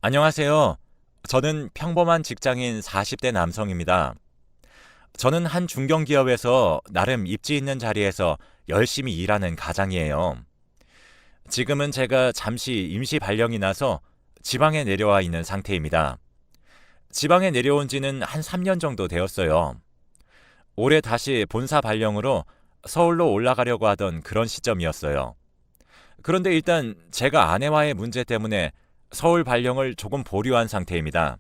안녕하세요. 저는 평범한 직장인 40대 남성입니다. 저는 한 중견기업에서 나름 입지 있는 자리에서 열심히 일하는 가장이에요. 지금은 제가 잠시 임시 발령이 나서 지방에 내려와 있는 상태입니다. 지방에 내려온 지는 한 3년 정도 되었어요. 올해 다시 본사 발령으로 서울로 올라가려고 하던 그런 시점이었어요. 그런데 일단 제가 아내와의 문제 때문에 서울 발령을 조금 보류한 상태입니다.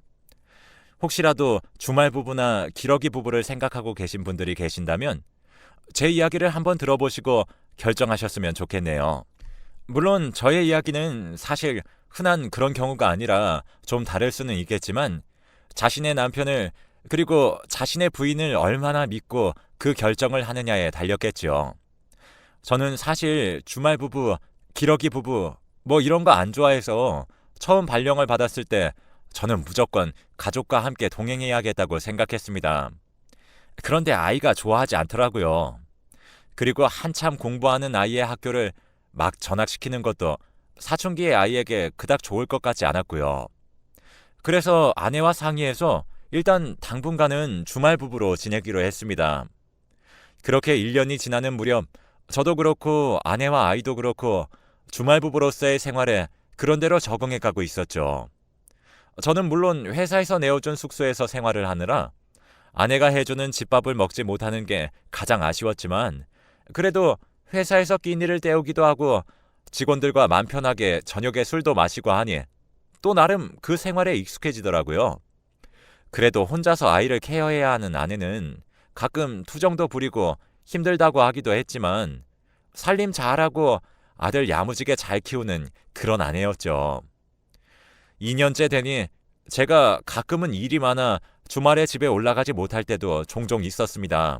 혹시라도 주말 부부나 기러기 부부를 생각하고 계신 분들이 계신다면 제 이야기를 한번 들어보시고 결정하셨으면 좋겠네요. 물론 저의 이야기는 사실 흔한 그런 경우가 아니라 좀 다를 수는 있겠지만 자신의 남편을 그리고 자신의 부인을 얼마나 믿고 그 결정을 하느냐에 달렸겠지요. 저는 사실 주말 부부, 기러기 부부 뭐 이런 거 안 좋아해서 처음 발령을 받았을 때 저는 무조건 가족과 함께 동행해야겠다고 생각했습니다. 그런데 아이가 좋아하지 않더라고요. 그리고 한참 공부하는 아이의 학교를 막 전학시키는 것도 사춘기의 아이에게 그닥 좋을 것 같지 않았고요. 그래서 아내와 상의해서 일단 당분간은 주말 부부로 지내기로 했습니다. 그렇게 1년이 지나는 무렵 저도 그렇고 아내와 아이도 그렇고 주말 부부로서의 생활에 그런대로 적응해 가고 있었죠. 저는 물론 회사에서 내어준 숙소에서 생활을 하느라 아내가 해주는 집밥을 먹지 못하는 게 가장 아쉬웠지만 그래도 회사에서 끼니를 때우기도 하고 직원들과 맘 편하게 저녁에 술도 마시고 하니 또 나름 그 생활에 익숙해지더라고요. 그래도 혼자서 아이를 케어해야 하는 아내는 가끔 투정도 부리고 힘들다고 하기도 했지만 살림 잘하고 아들 야무지게 잘 키우는 그런 아내였죠. 2년째 되니 제가 가끔은 일이 많아 주말에 집에 올라가지 못할 때도 종종 있었습니다.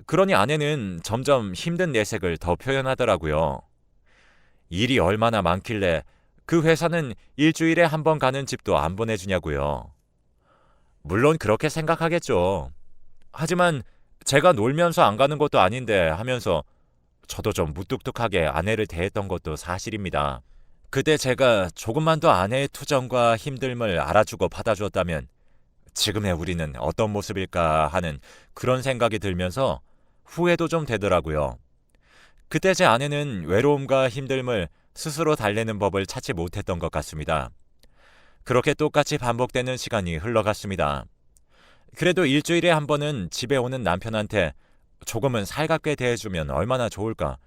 그러니 아내는 점점 힘든 내색을 더 표현하더라고요. 일이 얼마나 많길래 그 회사는 일주일에 한 번 가는 집도 안 보내주냐고요. 물론 그렇게 생각하겠죠. 하지만 제가 놀면서 안 가는 것도 아닌데 하면서 저도 좀 무뚝뚝하게 아내를 대했던 것도 사실입니다. 그때 제가 조금만 더 아내의 투정과 힘듦을 알아주고 받아주었다면 지금의 우리는 어떤 모습일까 하는 그런 생각이 들면서 후회도 좀 되더라고요. 그때 제 아내는 외로움과 힘듦을 스스로 달래는 법을 찾지 못했던 것 같습니다. 그렇게 똑같이 반복되는 시간이 흘러갔습니다. 그래도 일주일에 한 번은 집에 오는 남편한테 조금은 살갑게 대해주면 얼마나 좋을까.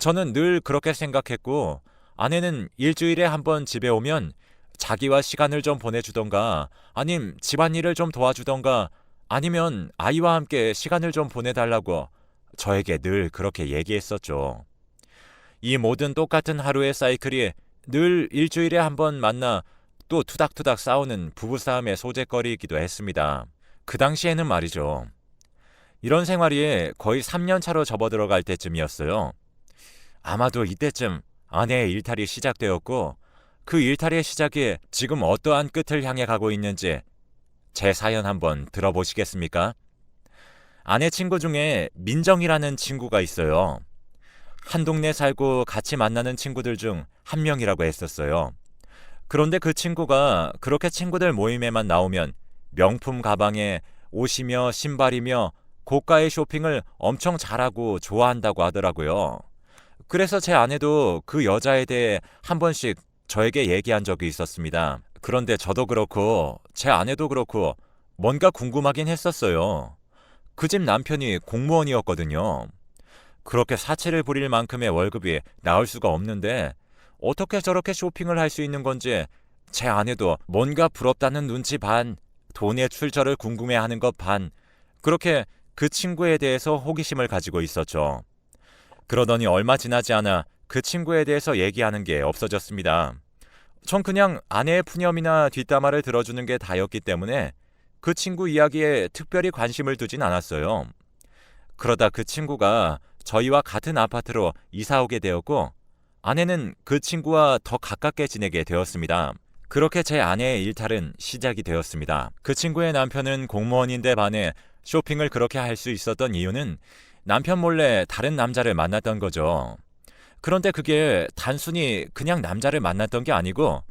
저는 늘 그렇게 생각했고 아내는 일주일에 한 번 집에 오면 자기와 시간을 좀 보내주던가 아님 집안일을 좀 도와주던가 아니면 아이와 함께 시간을 좀 보내달라고 저에게 늘 그렇게 얘기했었죠. 이 모든 똑같은 하루의 사이클이 늘 일주일에 한 번 만나 또 투닥투닥 싸우는 부부싸움의 소재거리이기도 했습니다. 그 당시에는 말이죠. 이런 생활이 거의 3년 차로 접어들어갈 때쯤이었어요. 아마도 이때쯤 아내의 일탈이 시작되었고 그 일탈의 시작이 지금 어떠한 끝을 향해 가고 있는지 제 사연 한번 들어보시겠습니까? 아내 친구 중에 민정이라는 친구가 있어요. 한 동네 살고 같이 만나는 친구들 중 한 명이라고 했었어요. 그런데 그 친구가 그렇게 친구들 모임에만 나오면 명품 가방에 옷이며 신발이며 고가의 쇼핑을 엄청 잘하고 좋아한다고 하더라고요. 그래서 제 아내도 그 여자에 대해 한 번씩 저에게 얘기한 적이 있었습니다. 그런데 저도 그렇고 제 아내도 그렇고 뭔가 궁금하긴 했었어요. 그 집 남편이 공무원이었거든요. 그렇게 사치를 부릴 만큼의 월급이 나올 수가 없는데 어떻게 저렇게 쇼핑을 할 수 있는 건지 제 아내도 뭔가 부럽다는 눈치 반, 돈의 출처를 궁금해하는 것 반, 그렇게 그 친구에 대해서 호기심을 가지고 있었죠. 그러더니 얼마 지나지 않아 그 친구에 대해서 얘기하는 게 없어졌습니다. 전 그냥 아내의 푸념이나 뒷담화를 들어주는 게 다였기 때문에 그 친구 이야기에 특별히 관심을 두진 않았어요. 그러다 그 친구가 저희와 같은 아파트로 이사 오게 되었고 아내는 그 친구와 더 가깝게 지내게 되었습니다. 그렇게 제 아내의 일탈은 시작이 되었습니다. 그 친구의 남편은 공무원인데 반해 쇼핑을 그렇게 할 수 있었던 이유는 남편 몰래 다른 남자를 만났던 거죠. 그런데 그게 단순히 그냥 남자를 만났던 게 아니고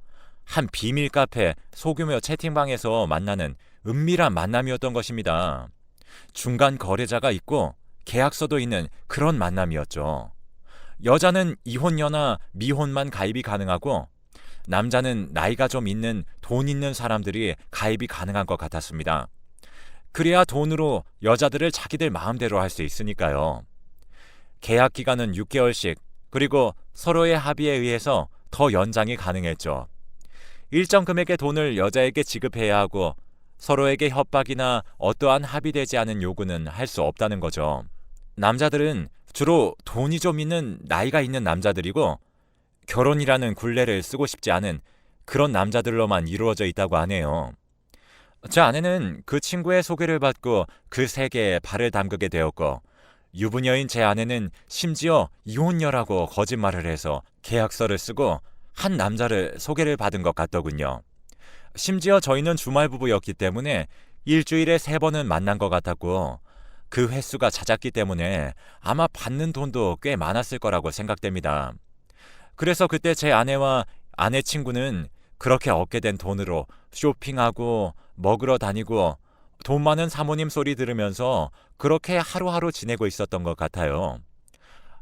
한 비밀 카페 소규모 채팅방에서 만나는 은밀한 만남이었던 것입니다. 중간 거래자가 있고 계약서도 있는 그런 만남이었죠. 여자는 이혼녀나 미혼만 가입이 가능하고 남자는 나이가 좀 있는 돈 있는 사람들이 가입이 가능한 것 같았습니다. 그래야 돈으로 여자들을 자기들 마음대로 할 수 있으니까요. 계약 기간은 6개월씩, 그리고 서로의 합의에 의해서 더 연장이 가능했죠. 일정 금액의 돈을 여자에게 지급해야 하고 서로에게 협박이나 어떠한 합의되지 않은 요구는 할 수 없다는 거죠. 남자들은 주로 돈이 좀 있는 나이가 있는 남자들이고 결혼이라는 굴레를 쓰고 싶지 않은 그런 남자들로만 이루어져 있다고 하네요. 제 아내는 그 친구의 소개를 받고 그 세계에 발을 담그게 되었고 유부녀인 제 아내는 심지어 이혼녀라고 거짓말을 해서 계약서를 쓰고 한 남자를 소개를 받은 것 같더군요. 심지어 저희는 주말 부부였기 때문에 일주일에 3번은 만난 것 같았고 그 횟수가 잦았기 때문에 아마 받는 돈도 꽤 많았을 거라고 생각됩니다. 그래서 그때 제 아내와 아내 친구는 그렇게 얻게 된 돈으로 쇼핑하고 먹으러 다니고 돈 많은 사모님 소리 들으면서 그렇게 하루하루 지내고 있었던 것 같아요.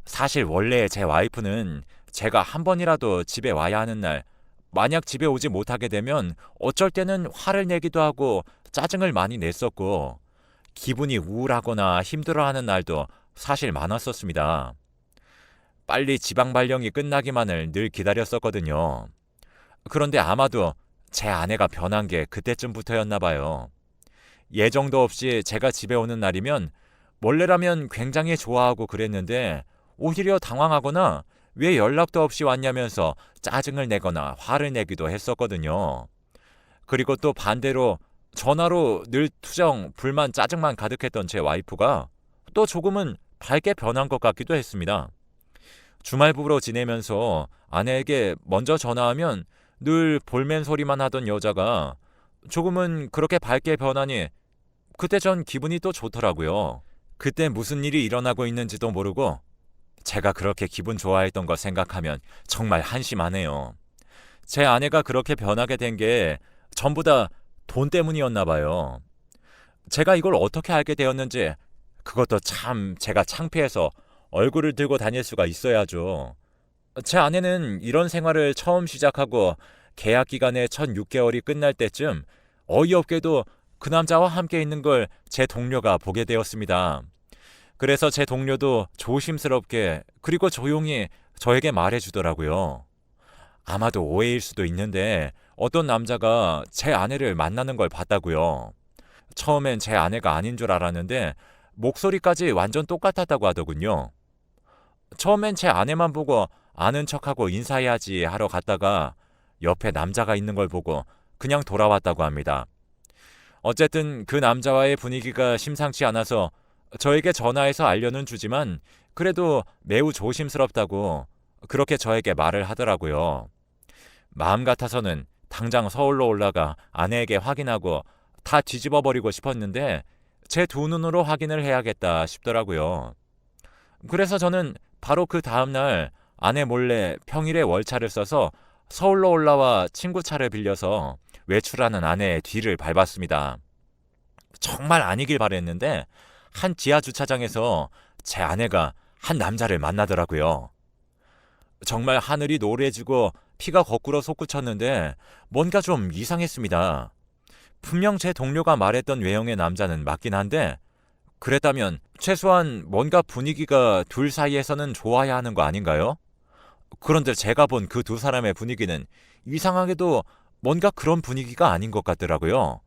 사실 원래 제 와이프는 제가 한 번이라도 집에 와야 하는 날, 만약 집에 오지 못하게 되면 어쩔 때는 화를 내기도 하고 짜증을 많이 냈었고 기분이 우울하거나 힘들어하는 날도 사실 많았었습니다. 빨리 지방 발령이 끝나기만을 늘 기다렸었거든요. 그런데 아마도 제 아내가 변한 게 그때쯤부터였나 봐요. 예정도 없이 제가 집에 오는 날이면 원래라면 굉장히 좋아하고 그랬는데 오히려 당황하거나 왜 연락도 없이 왔냐면서 짜증을 내거나 화를 내기도 했었거든요. 그리고 또 반대로 전화로 늘 투정, 불만, 짜증만 가득했던 제 와이프가 또 조금은 밝게 변한 것 같기도 했습니다. 주말 부부로 지내면서 아내에게 먼저 전화하면 늘 볼멘 소리만 하던 여자가 조금은 그렇게 밝게 변하니 그때 전 기분이 또 좋더라고요. 그때 무슨 일이 일어나고 있는지도 모르고 제가 그렇게 기분 좋아했던 거 생각하면 정말 한심하네요. 제 아내가 그렇게 변하게 된 게 전부 다 돈 때문이었나 봐요. 제가 이걸 어떻게 알게 되었는지 그것도 참 제가 창피해서 얼굴을 들고 다닐 수가 있어야죠. 제 아내는 이런 생활을 처음 시작하고 계약 기간의 첫 6개월이 끝날 때쯤 어이없게도 그 남자와 함께 있는 걸 제 동료가 보게 되었습니다. 그래서 제 동료도 조심스럽게 그리고 조용히 저에게 말해주더라고요. 아마도 오해일 수도 있는데 어떤 남자가 제 아내를 만나는 걸 봤다고요. 처음엔 제 아내가 아닌 줄 알았는데 목소리까지 완전 똑같았다고 하더군요. 처음엔 제 아내만 보고 아는 척하고 인사해야지 하러 갔다가 옆에 남자가 있는 걸 보고 그냥 돌아왔다고 합니다. 어쨌든 그 남자와의 분위기가 심상치 않아서 저에게 전화해서 알려는 주지만 그래도 매우 조심스럽다고 그렇게 저에게 말을 하더라고요. 마음 같아서는 당장 서울로 올라가 아내에게 확인하고 다 뒤집어 버리고 싶었는데 제 두 눈으로 확인을 해야겠다 싶더라고요. 그래서 저는 바로 그 다음날 아내 몰래 평일에 월차를 써서 서울로 올라와 친구 차를 빌려서 외출하는 아내의 뒤를 밟았습니다. 정말 아니길 바랬는데 한 지하 주차장에서 제 아내가 한 남자를 만나더라고요. 정말 하늘이 노래지고 피가 거꾸로 솟구쳤는데 뭔가 좀 이상했습니다. 분명 제 동료가 말했던 외형의 남자는 맞긴 한데 그랬다면 최소한 뭔가 분위기가 둘 사이에서는 좋아야 하는 거 아닌가요? 그런데 제가 본 그 두 사람의 분위기는 이상하게도 뭔가 그런 분위기가 아닌 것 같더라고요.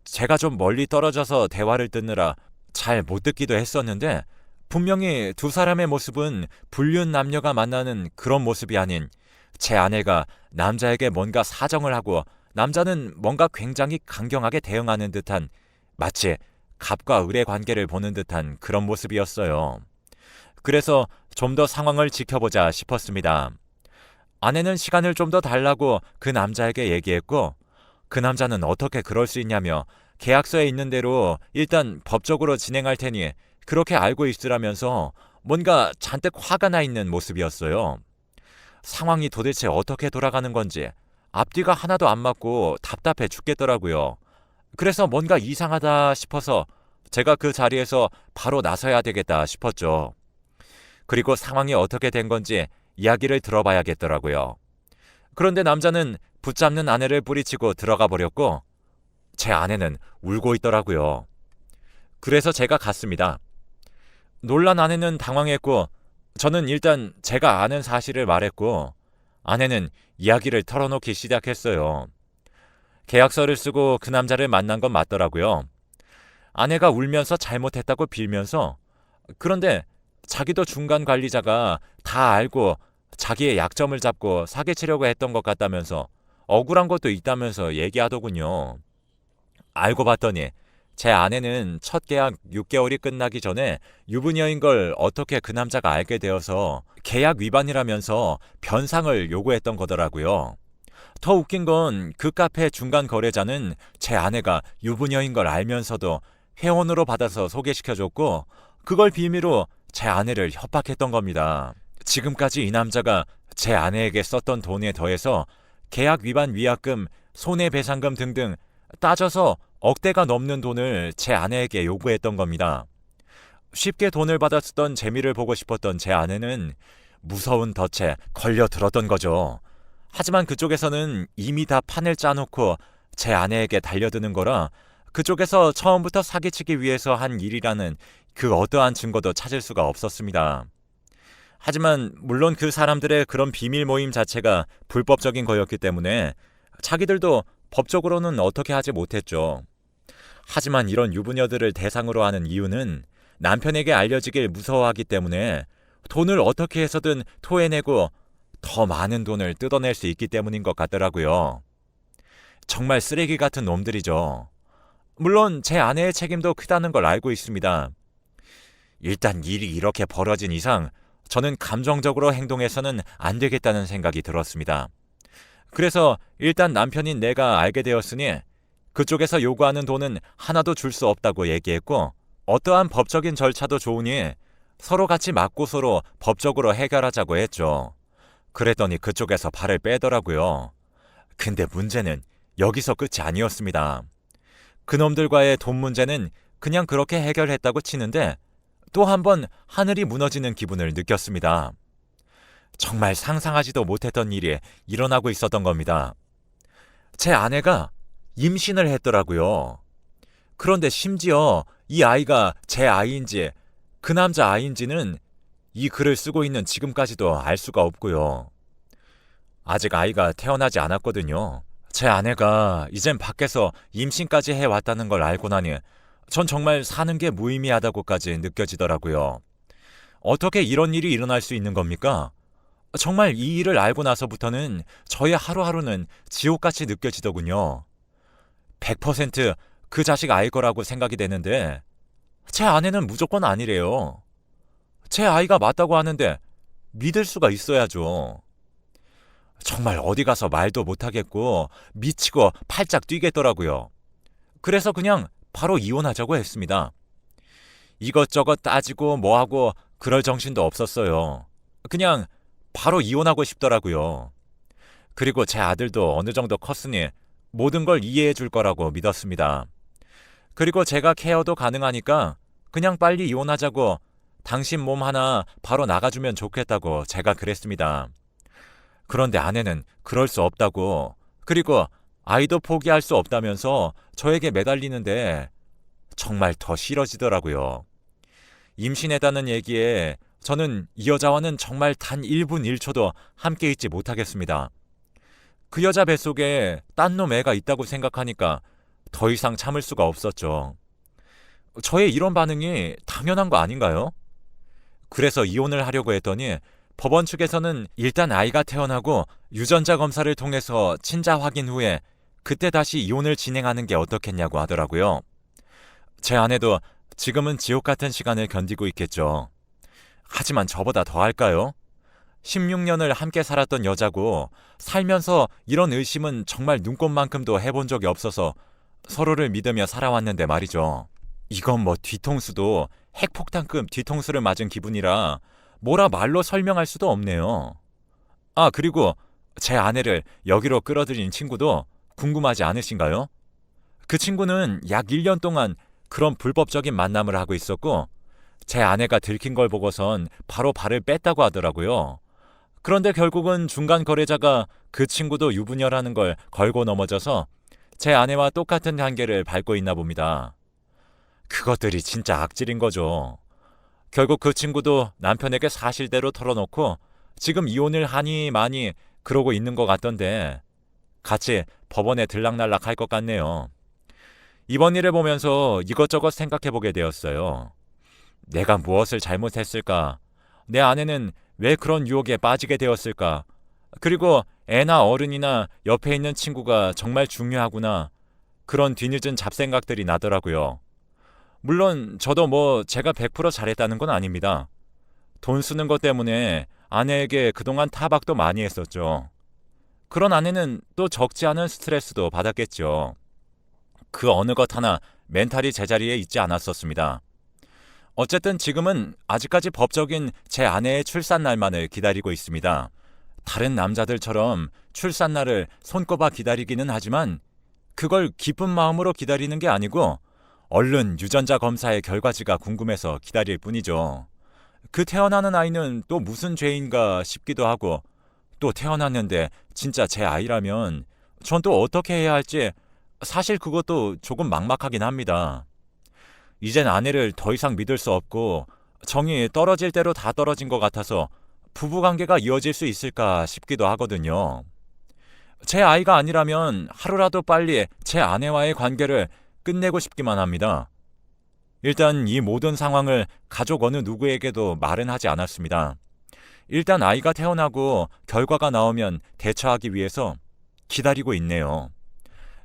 제가 좀 멀리 떨어져서 대화를 듣느라 잘 못 듣기도 했었는데 분명히 두 사람의 모습은 불륜 남녀가 만나는 그런 모습이 아닌 제 아내가 남자에게 뭔가 사정을 하고 남자는 뭔가 굉장히 강경하게 대응하는 듯한 마치 갑과 을의 관계를 보는 듯한 그런 모습이었어요. 그래서 좀 더 상황을 지켜보자 싶었습니다. 아내는 시간을 좀 더 달라고 그 남자에게 얘기했고 그 남자는 어떻게 그럴 수 있냐며 계약서에 있는 대로 일단 법적으로 진행할 테니 그렇게 알고 있으라면서 뭔가 잔뜩 화가 나 있는 모습이었어요. 상황이 도대체 어떻게 돌아가는 건지 앞뒤가 하나도 안 맞고 답답해 죽겠더라고요. 그래서 뭔가 이상하다 싶어서 제가 그 자리에서 바로 나서야 되겠다 싶었죠. 그리고 상황이 어떻게 된 건지 이야기를 들어봐야겠더라고요. 그런데 남자는 붙잡는 아내를 뿌리치고 들어가 버렸고 제 아내는 울고 있더라고요. 그래서 제가 갔습니다. 놀란 아내는 당황했고 저는 일단 제가 아는 사실을 말했고 아내는 이야기를 털어놓기 시작했어요. 계약서를 쓰고 그 남자를 만난 건 맞더라고요. 아내가 울면서 잘못했다고 빌면서 그런데 자기도 중간 관리자가 다 알고 자기의 약점을 잡고 사기치려고 했던 것 같다면서 억울한 것도 있다면서 얘기하더군요. 알고 봤더니 제 아내는 첫 계약 6개월이 끝나기 전에 유부녀인 걸 어떻게 그 남자가 알게 되어서 계약 위반이라면서 변상을 요구했던 거더라고요. 더 웃긴 건 그 카페 중간 거래자는 제 아내가 유부녀인 걸 알면서도 회원으로 받아서 소개시켜줬고 그걸 빌미로 제 아내를 협박했던 겁니다. 지금까지 이 남자가 제 아내에게 썼던 돈에 더해서 계약 위반 위약금, 손해배상금 등등 따져서 억대가 넘는 돈을 제 아내에게 요구했던 겁니다. 쉽게 돈을 받아 쓰던 재미를 보고 싶었던 제 아내는 무서운 덫에 걸려들었던 거죠. 하지만 그쪽에서는 이미 다 판을 짜놓고 제 아내에게 달려드는 거라 그쪽에서 처음부터 사기치기 위해서 한 일이라는 그 어떠한 증거도 찾을 수가 없었습니다. 하지만 물론 그 사람들의 그런 비밀 모임 자체가 불법적인 거였기 때문에 자기들도 법적으로는 어떻게 하지 못했죠. 하지만 이런 유부녀들을 대상으로 하는 이유는 남편에게 알려지길 무서워하기 때문에 돈을 어떻게 해서든 토해내고 더 많은 돈을 뜯어낼 수 있기 때문인 것 같더라고요. 정말 쓰레기 같은 놈들이죠. 물론 제 아내의 책임도 크다는 걸 알고 있습니다. 일단 일이 이렇게 벌어진 이상 저는 감정적으로 행동해서는 안 되겠다는 생각이 들었습니다. 그래서 일단 남편인 내가 알게 되었으니 그쪽에서 요구하는 돈은 하나도 줄 수 없다고 얘기했고 어떠한 법적인 절차도 좋으니 서로 같이 맞고서로 법적으로 해결하자고 했죠. 그랬더니 그쪽에서 발을 빼더라고요. 근데 문제는 여기서 끝이 아니었습니다. 그놈들과의 돈 문제는 그냥 그렇게 해결했다고 치는데 또 한 번 하늘이 무너지는 기분을 느꼈습니다. 정말 상상하지도 못했던 일이 일어나고 있었던 겁니다. 제 아내가 임신을 했더라고요. 그런데 심지어 이 아이가 제 아이인지 그 남자 아이인지는 이 글을 쓰고 있는 지금까지도 알 수가 없고요. 아직 아이가 태어나지 않았거든요. 제 아내가 이젠 밖에서 임신까지 해왔다는 걸 알고 나니 전 정말 사는 게 무의미하다고까지 느껴지더라고요. 어떻게 이런 일이 일어날 수 있는 겁니까? 정말 이 일을 알고 나서부터는 저의 하루하루는 지옥같이 느껴지더군요. 100%그 자식 아이 거라고 생각이 되는데 제 아내는 무조건 아니래요. 제 아이가 맞다고 하는데 믿을 수가 있어야죠. 정말 어디 가서 말도 못하겠고 미치고 팔짝 뛰겠더라고요. 그래서 그냥 바로 이혼하자고 했습니다. 이것저것 따지고 뭐하고 그럴 정신도 없었어요. 그냥 바로 이혼하고 싶더라고요. 그리고 제 아들도 어느 정도 컸으니 모든 걸 이해해 줄 거라고 믿었습니다. 그리고 제가 케어도 가능하니까 그냥 빨리 이혼하자고 당신 몸 하나 바로 나가주면 좋겠다고 제가 그랬습니다. 그런데 아내는 그럴 수 없다고 그리고 아이도 포기할 수 없다면서 저에게 매달리는데 정말 더 싫어지더라고요. 임신했다는 얘기에 저는 이 여자와는 정말 단 1분 1초도 함께 있지 못하겠습니다. 그 여자 뱃속에 딴 놈 애가 있다고 생각하니까 더 이상 참을 수가 없었죠. 저의 이런 반응이 당연한 거 아닌가요? 그래서 이혼을 하려고 했더니 법원 측에서는 일단 아이가 태어나고 유전자 검사를 통해서 친자 확인 후에 그때 다시 이혼을 진행하는 게 어떻겠냐고 하더라고요. 제 아내도 지금은 지옥 같은 시간을 견디고 있겠죠. 하지만 저보다 더 할까요? 16년을 함께 살았던 여자고 살면서 이런 의심은 정말 눈꼽만큼도 해본 적이 없어서 서로를 믿으며 살아왔는데 말이죠. 이건 뭐 뒤통수도 핵폭탄급 뒤통수를 맞은 기분이라 뭐라 말로 설명할 수도 없네요. 아, 그리고 제 아내를 여기로 끌어들인 친구도 궁금하지 않으신가요? 그 친구는 약 1년 동안 그런 불법적인 만남을 하고 있었고 제 아내가 들킨 걸 보고선 바로 발을 뺐다고 하더라고요. 그런데 결국은 중간 거래자가 그 친구도 유부녀라는 걸 걸고 넘어져서 제 아내와 똑같은 관계를 밟고 있나 봅니다. 그것들이 진짜 악질인 거죠. 결국 그 친구도 남편에게 사실대로 털어놓고 지금 이혼을 하니 많이 그러고 있는 것 같던데 같이 법원에 들락날락 할 것 같네요. 이번 일을 보면서 이것저것 생각해 보게 되었어요. 내가 무엇을 잘못했을까? 내 아내는 왜 그런 유혹에 빠지게 되었을까? 그리고 애나 어른이나 옆에 있는 친구가 정말 중요하구나. 그런 뒤늦은 잡생각들이 나더라고요. 물론 저도 제가 100% 잘했다는 건 아닙니다. 돈 쓰는 것 때문에 아내에게 그동안 타박도 많이 했었죠. 그런 아내는 또 적지 않은 스트레스도 받았겠죠. 그 어느 것 하나 멘탈이 제자리에 있지 않았었습니다. 어쨌든 지금은 아직까지 법적인 제 아내의 출산날만을 기다리고 있습니다. 다른 남자들처럼 출산날을 손꼽아 기다리기는 하지만 그걸 기쁜 마음으로 기다리는 게 아니고 얼른 유전자 검사의 결과지가 궁금해서 기다릴 뿐이죠. 그 태어나는 아이는 또 무슨 죄인가 싶기도 하고 또 태어났는데 진짜 제 아이라면 전 또 어떻게 해야 할지 사실 그것도 조금 막막하긴 합니다. 이젠 아내를 더 이상 믿을 수 없고 정이 떨어질 대로 다 떨어진 것 같아서 부부관계가 이어질 수 있을까 싶기도 하거든요. 제 아이가 아니라면 하루라도 빨리 제 아내와의 관계를 끝내고 싶기만 합니다. 일단 이 모든 상황을 가족 어느 누구에게도 말은 하지 않았습니다. 일단 아이가 태어나고 결과가 나오면 대처하기 위해서 기다리고 있네요.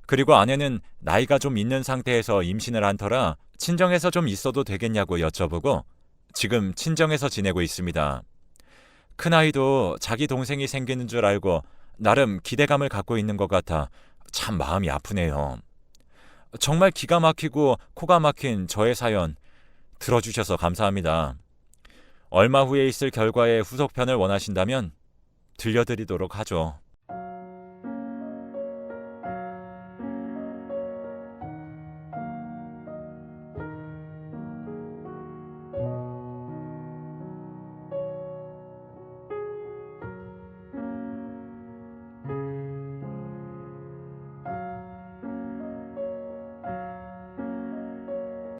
그리고 아내는 나이가 좀 있는 상태에서 임신을 한 터라 친정에서 좀 있어도 되겠냐고 여쭤보고 지금 친정에서 지내고 있습니다. 큰아이도 자기 동생이 생기는 줄 알고 나름 기대감을 갖고 있는 것 같아 참 마음이 아프네요. 정말 기가 막히고 코가 막힌 저의 사연 들어주셔서 감사합니다. 얼마 후에 있을 결과의 후속편을 원하신다면 들려드리도록 하죠.